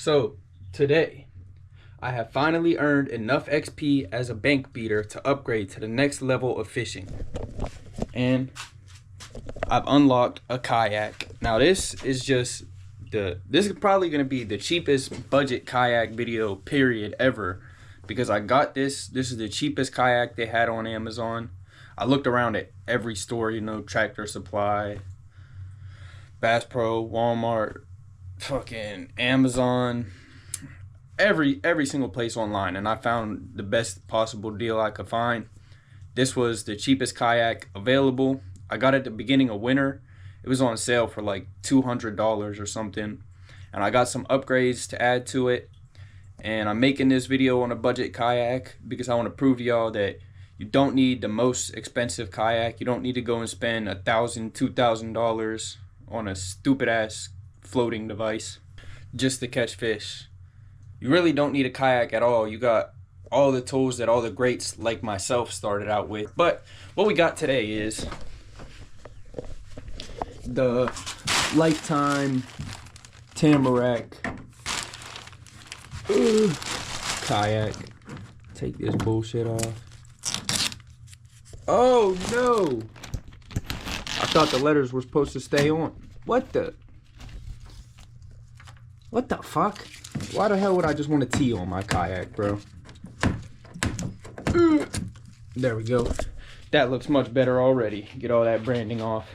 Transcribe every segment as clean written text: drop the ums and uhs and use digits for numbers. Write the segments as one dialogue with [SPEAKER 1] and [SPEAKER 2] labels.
[SPEAKER 1] So today I have finally earned enough XP as a bank beater to upgrade to the next level of fishing, and I've unlocked a kayak. Now this is probably going to be the cheapest budget kayak video period ever, because I got this is the cheapest kayak they had on Amazon. I looked around at every store, Tractor Supply, Bass Pro, Walmart, fucking Amazon, every single place online, and I found the best possible deal I could find. This was the cheapest kayak available. I got it at the beginning of winter. It was on sale for like $200 or something, and I got some upgrades to add to it. And I'm making this video on a budget kayak because I want to prove to y'all that you don't need the most expensive kayak. You don't need to go and spend $1,000, $2,000 on a stupid ass floating device just to catch fish. You really don't need a kayak at all. You got all the tools that all the greats like myself started out with. But what we got today is the Lifetime Tamarack kayak. Take this bullshit off. Oh no! I thought the letters were supposed to stay on. What the fuck? Why the hell would I just want a T on my kayak, bro? There we go. That looks much better already. Get all that branding off.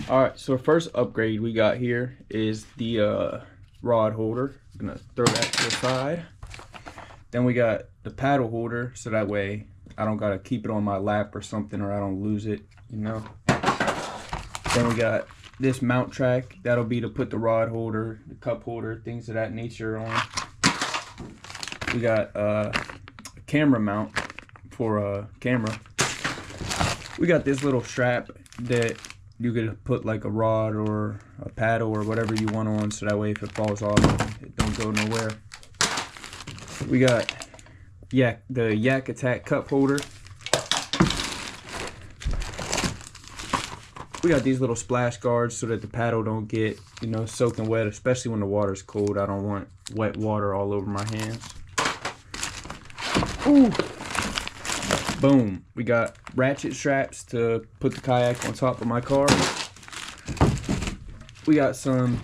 [SPEAKER 1] Alright, so first upgrade we got here is the rod holder. I'm gonna throw that to the side. Then we got the paddle holder, so that way I don't gotta keep it on my lap or something, or I don't lose it, Then we got this mount track. That'll be to put the rod holder, the cup holder, things of that nature on. We got a camera mount for a camera. We got this little strap that you could put like a rod or a paddle or whatever you want on, so that way if it falls off, it don't go nowhere. We got the Yak Attack cup holder. We got these little splash guards so that the paddle don't get, soaking wet, especially when the water's cold. I don't want wet water all over my hands. Ooh. Boom. We got ratchet straps to put the kayak on top of my car. We got some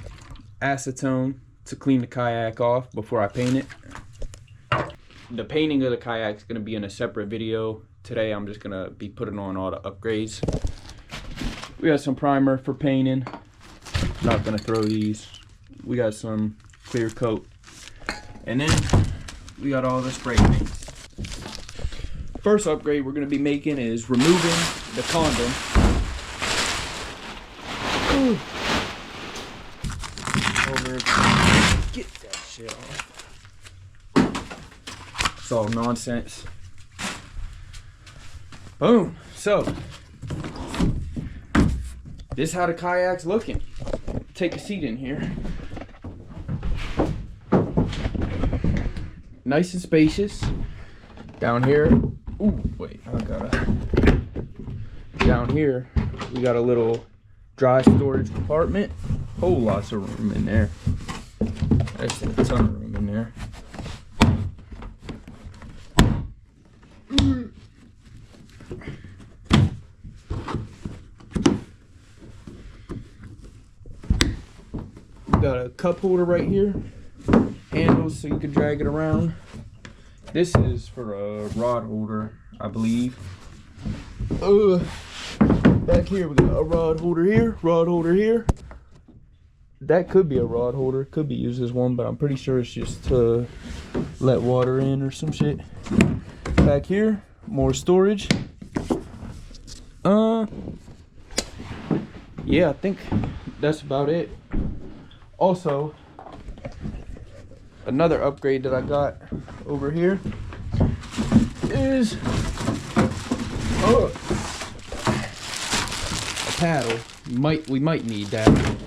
[SPEAKER 1] acetone to clean the kayak off before I paint it. The painting of the kayak is going to be in a separate video. Today I'm just going to be putting on all the upgrades. We got some primer for painting. Not going to throw these. We got some clear coat. And then we got all the spray paints. First upgrade we're going to be making is removing the condom. Ooh. Get that shit off. It's all nonsense. Boom. So this is how the kayak's looking. Take a seat in here. Nice and spacious. Down here. Ooh, wait, down here, we got a little dry storage compartment. Whole lots of room in there. There's a ton of room in there. Got a cup holder right here. Handles so you can drag it around. This is for a rod holder, I believe. Back here we got a rod holder here. That could be a rod holder, could be used as one, but I'm pretty sure it's just to let water in or some shit. Back here, more storage. Yeah, I think that's about it. Also, another upgrade that I got over here is a paddle. We might need that. I'm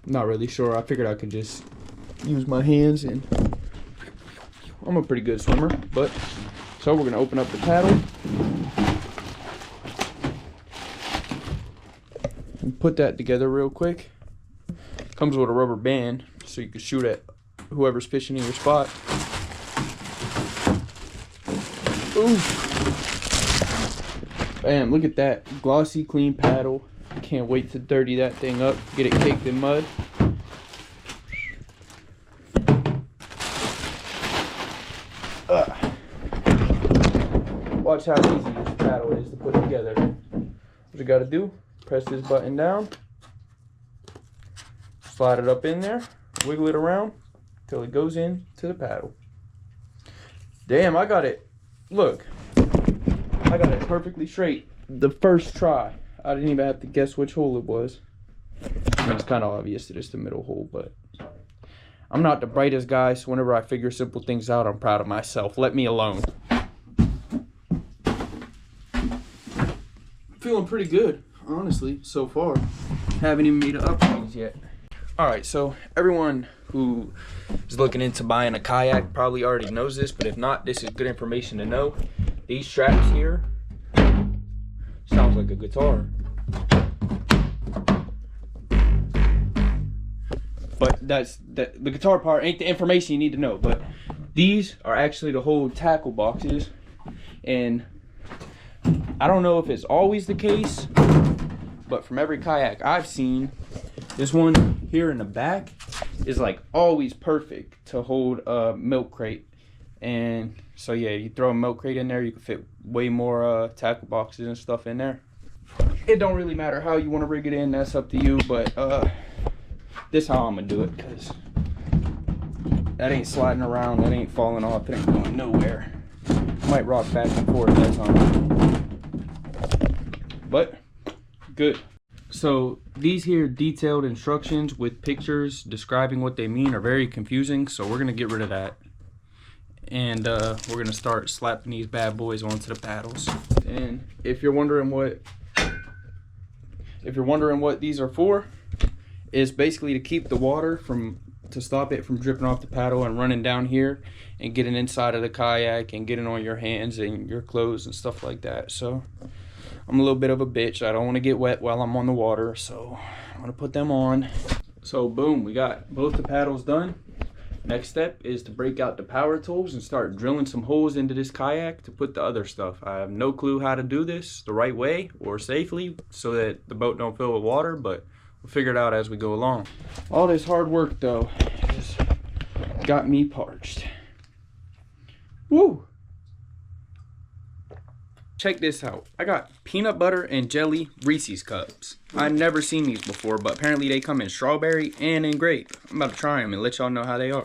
[SPEAKER 1] not really sure. I figured I could just use my hands, and I'm a pretty good swimmer. But so we're gonna open up the paddle and put that together real quick. Comes with a rubber band so you can shoot it whoever's fishing in your spot. Ooh. Bam, look at that. Glossy, clean paddle. Can't wait to dirty that thing up. Get it caked in mud. Watch how easy this paddle is to put together. What you gotta do, press this button down. Slide it up in there. Wiggle it around till it goes in to the paddle. Damn, I got it. Look, I got it perfectly straight the first try. I didn't even have to guess which hole it was. I mean, it's kind of obvious that it's the middle hole, but I'm not the brightest guy, so whenever I figure simple things out, I'm proud of myself. Let me alone. Feeling pretty good, honestly, so far. Haven't even made an upgrades yet. Alright, so everyone who is looking into buying a kayak probably already knows this, but if not, this is good information to know. These straps here, sounds like a guitar. But the guitar part ain't the information you need to know, but these are actually to hold tackle boxes, and I don't know if it's always the case, but from every kayak I've seen, this one here in the back is like always perfect to hold a milk crate. And so yeah, you throw a milk crate in there, you can fit way more tackle boxes and stuff in there. It don't really matter how you want to rig it in, that's up to you, but this is how I'm gonna do it, because that ain't sliding around, that ain't falling off, it ain't going nowhere. Might rock back and forth, that's all. But good. So these here detailed instructions with pictures describing what they mean are very confusing, so we're gonna get rid of that, and we're gonna start slapping these bad boys onto the paddles. And if you're wondering what these are for, is basically to keep the water to stop it from dripping off the paddle and running down here and getting inside of the kayak and getting on your hands and your clothes and stuff like that. So I'm a little bit of a bitch. I don't want to get wet while I'm on the water, so I'm gonna put them on. So boom, we got both the paddles done. Next step is to break out the power tools and start drilling some holes into this kayak to put the other stuff. I have no clue how to do this the right way or safely so that the boat don't fill with water, but we'll figure it out as we go along. All this hard work though has got me parched. Woo! Check this out. I got peanut butter and jelly Reese's cups. I've never seen these before, but apparently they come in strawberry and in grape. I'm about to try them and let y'all know how they are.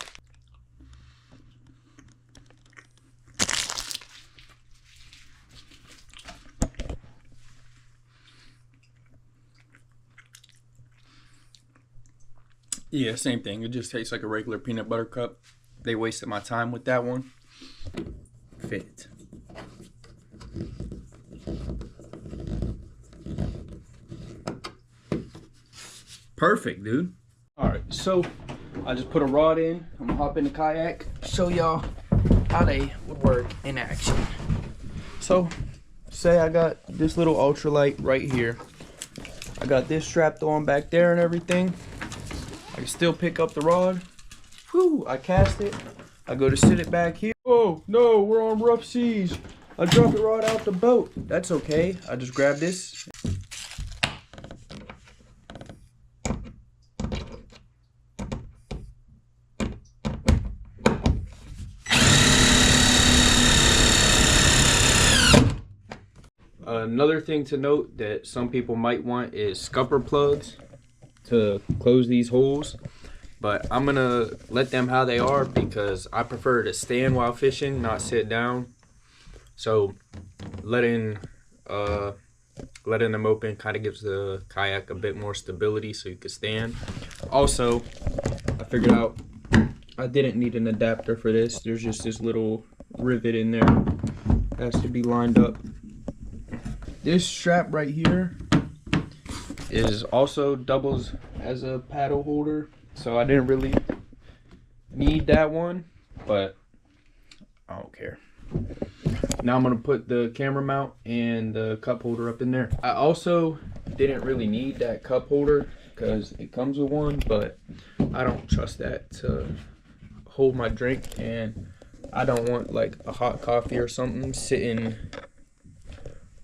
[SPEAKER 1] Yeah, same thing. It just tastes like a regular peanut butter cup. They wasted my time with that one. Fit. Perfect, dude. All right, so I just put a rod in. I'm gonna hop in the kayak, show y'all how they would work in action. So, say I got this little ultralight right here. I got this strapped on back there and everything. I can still pick up the rod. Whew, I cast it. I go to sit it back here. Oh, no, we're on rough seas. I dropped the rod out the boat. That's okay. I just grab this. Another thing to note that some people might want is scupper plugs to close these holes, but I'm gonna let them how they are because I prefer to stand while fishing, not sit down. So letting them open kind of gives the kayak a bit more stability so you can stand. Also, I figured out I didn't need an adapter for this. There's just this little rivet in there that has to be lined up. This strap right here is also doubles as a paddle holder, so I didn't really need that one, but I don't care. Now I'm gonna put the camera mount and the cup holder up in there. I also didn't really need that cup holder because it comes with one, but I don't trust that to hold my drink, and I don't want like a hot coffee or something sitting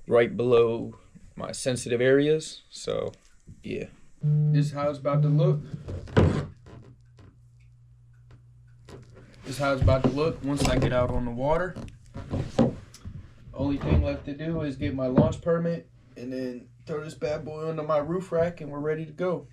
[SPEAKER 1] right below my sensitive areas. So yeah, this is how it's about to look. This is how it's about to look once I get out on the water. Only thing left to do is get my launch permit and then throw this bad boy under my roof rack, and we're ready to go.